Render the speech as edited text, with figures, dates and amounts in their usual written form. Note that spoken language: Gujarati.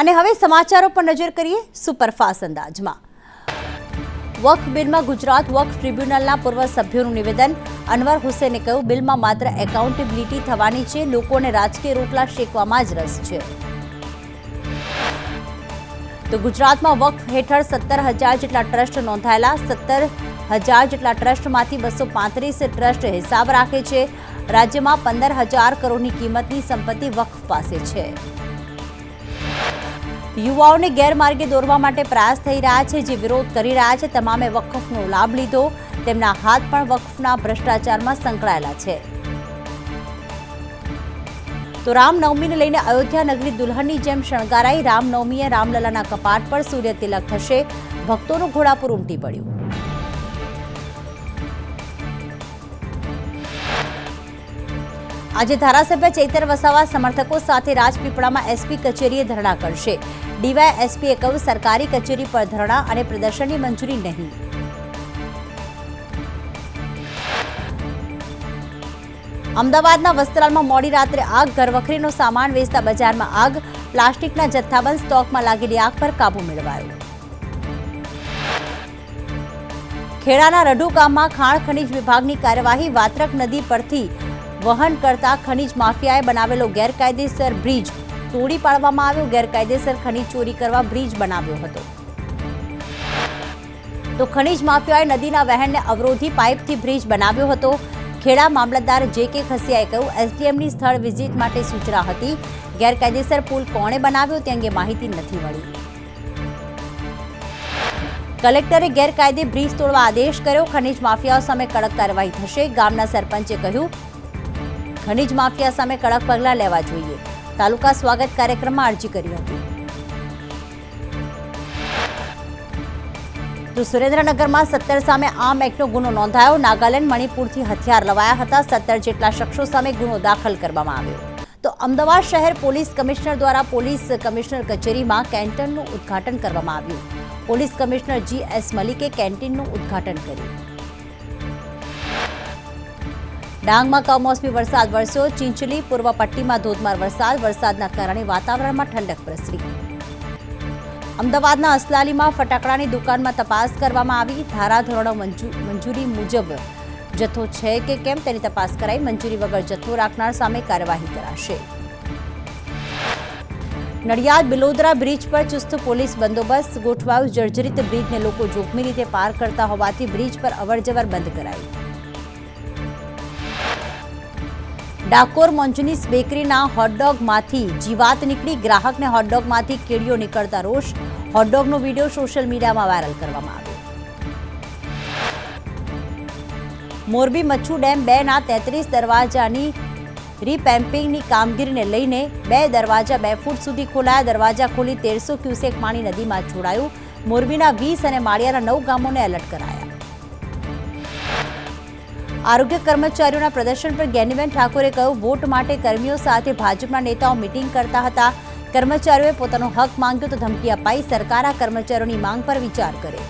અને હવે સમાચારો પર નજર કરીએ સુપરફાસ્ટ અંદાજમાં। વક્ફ બિલમાં ગુજરાત વક્ફ ટ્રિબ્યુનલના પૂર્વ સભ્યોનું નિવેદન। અનવર હુસેને કહ્યું, બિલમાં માત્ર એકાઉન્ટેબિલિટી થવાની છે, લોકોને રાજકીય રોટલા શેકવામાં જ રસ છે। તો ગુજરાતમાં વક્ફ હેઠળ 17,000 જેટલા ટ્રસ્ટ નોંધાયેલા। 17,000 જેટલા ટ્રસ્ટમાંથી 235 ટ્રસ્ટ હિસાબ રાખે છે। રાજ્યમાં 15,000 કરોડની કિંમતની સંપત્તિ વક્ફ પાસે છે। યુવાઓને ગેરમાર્ગે દોરવા માટે પ્રયાસ થઈ રહ્યા છે, જે વિરોધ કરી રહ્યા છે તમામે વકફનો લાભ લીધો। તેમના હાથ પણ વકફના ભ્રષ્ટાચારમાં સંકળાયેલા છે। તો રામનવમીને લઈને અયોધ્યા નગરી દુલ્હનની જેમ શણગારાઈ। રામનવમીએ રામલલાના કપાટ પર સૂર્ય તિલક થશે। ભક્તોનું ઘોડાપુર ઉમટી પડ્યું। આજે ધારાસભ્ય ચૈતર વસાવા સમર્થકો સાથે રાજપીપળામાં એસપી કચેરીએ ધરણા કરશે। ડીવાયએસપીએ કહ્યું, સરકારી કચેરી પર ધરણા અને પ્રદર્શનની મંજૂરી નહીં। અમદાવાદના વસ્ત્રાલમાં મોડી રાત્રે આગ। ઘરવખરીનો સામાન વેચતા બજારમાં આગ। પ્લાસ્ટિકના જથ્થાબંધ સ્ટોકમાં લાગેલી આગ પર કાબુ મેળવાયો। ખેડાના રઢુ ગામમાં ખાણ ખનીજ વિભાગની કાર્યવાહી। વાત્રક નદી પરથી વહન કરતા ખનીજ માફિયાએ બનાવેલો ગેરકાયદેસર બ્રિજ તોડી પાડવામાં આવ્યો। ગેરકાયદેસર ખનીજ ચોરી કરવા બ્રિજ બનાવ્યો હતો। તો ખનીજ માફિયાએ નદીના વહેણને અવરોધી પાઇપથી બ્રિજ બનાવ્યો હતો। ખેડા મામલતદાર જે.કે. ખસિયાએ કહ્યું, એસડીએમની સ્થળ વિઝિટ માટે સૂચના હતી। ગેરકાયદેસર પુલ કોણે બનાવ્યો તે અંગે માહિતી નથી મળી। કલેક્ટરે ગેરકાયદે બ્રિજ તોડવા આદેશ કર્યો। ખનીજ માફિયાઓ સામે કડક કાર્યવાહી થશે। ગામના સરપંચે કહ્યું, ખનીજ માફિયા સામે કડક પગલાં લેવા જોઈએ। તાલુકા સ્વાગત કાર્યક્રમમાં અરજી કરી હતી। તો સુરેન્દ્રનગરમાં 17 સામે આર્મ એક્ટનો ગુનો નોંધાયો। નાગાલેન્ડ મણિપુરથી હથિયાર લવાયા હતા। 17 જેટલા શખ્સો સામે ગુનો દાખલ કરવામાં આવ્યો। તો અમદાવાદ શહેર પોલીસ કમિશનર દ્વારા પોલીસ કમિશનર કચેરીમાં કેન્ટીનનું ઉદ્ઘાટન કરવામાં આવ્યું। Police commissioner G.S. મલિકે કેન્ટીનનું ઉદ્ઘાટન કર્યું। ડાંગમાં કમોસમી વરસાદ વરસ્યો। ચિંચલી પૂર્વ પટ્ટીમાં ધોધમાર વરસાદ। વરસાદના કારણે વાતાવરણમાં ઠંડક પ્રસરી। અમદાવાદના અસલાલીમાં ફટાકડાની દુકાનમાં તપાસ કરવામાં આવી। ધારાધોરણો મંજૂરી મુજબ જથ્થો છે કે કેમ તેની તપાસ કરાઈ। મંજૂરી વગર જથ્થો રાખનાર સામે કાર્યવાહી કરાશે। નડિયાદ બિલોદરા બ્રિજ પર ચુસ્ત પોલીસ બંદોબસ્ત ગોઠવાયો। જર્જરિત બ્રિજને લોકો જોખમી રીતે પાર કરતા હોવાથી બ્રિજ પર અવરજવર બંધ કરાઈ। ડાકોર મોન્જનીસ બેકરીના હોટડોગમાંથી જીવાત નીકળી। ગ્રાહકને હોટડોગમાંથી કીડીઓ નીકળતા રોષ। હોટડોગનો વિડીયો સોશિયલ મીડિયામાં વાયરલ કરવામાં આવ્યો। મોરબી મચ્છુ ડેમ 2ના 33 દરવાજાની રીપેમ્પિંગની કામગીરીને લઈને 2 દરવાજા 2 ફૂટ સુધી ખોલાયા। દરવાજા ખોલી 1300 ક્યુસેક પાણી નદીમાં છોડાયું। મોરબીના 20 અને માળિયાના 9 ગામોને એલર્ટ કરાયા। આરોગ્ય કર્મચારીઓના પ્રદર્શન પર જ્ઞાનીબેન ઠાકોરે કહ્યું, વોટ માટે કર્મીઓ સાથે ભાજપના નેતાઓ મીટિંગ કરતા હતા। કર્મચારીઓએ પોતાનો હક માંગ્યો તો ધમકી અપાઈ। સરકાર આ કર્મચારીઓની માંગ પર વિચાર કરે।